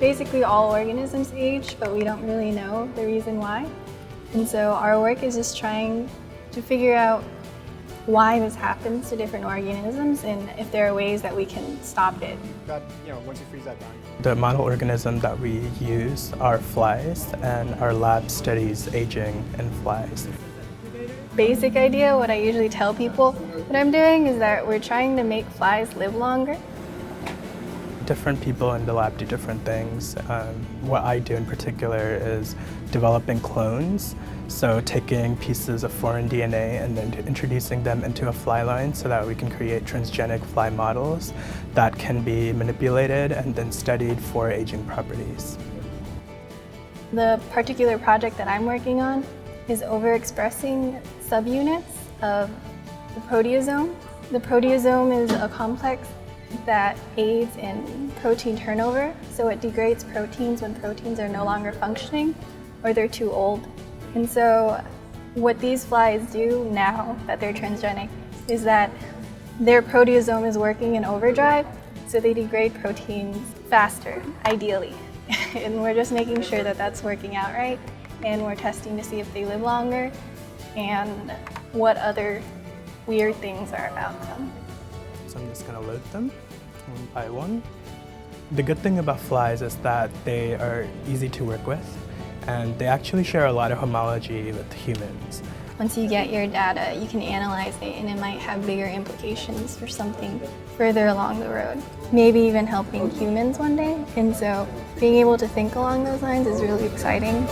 Basically all organisms age, but we don't really know the reason why. And so our work is just trying to figure out why this happens to different organisms and if there are ways that we can stop it. Once you freeze that down. The model organism that we use are flies, and our lab studies aging in flies. Basic idea, what I usually tell people what I'm doing is that we're trying to make flies live longer. Different people in the lab do different things. What I do in particular is developing clones, so taking pieces of foreign DNA and then introducing them into a fly line so that we can create transgenic fly models that can be manipulated and then studied for aging properties. The particular project that I'm working on is overexpressing subunits of the proteasome. The proteasome is a complex that aids in protein turnover, so it degrades proteins when proteins are no longer functioning or they're too old. And so what these flies do now that they're transgenic is that their proteasome is working in overdrive, so they degrade proteins faster, ideally. And we're just making sure that that's working out right, and we're testing to see if they live longer and what other weird things are about them. So I'm just going to load them one by one. The good thing about flies is that they are easy to work with, and they actually share a lot of homology with humans. Once you get your data, you can analyze it, and it might have bigger implications for something further along the road. Maybe even helping humans one day. And so being able to think along those lines is really exciting.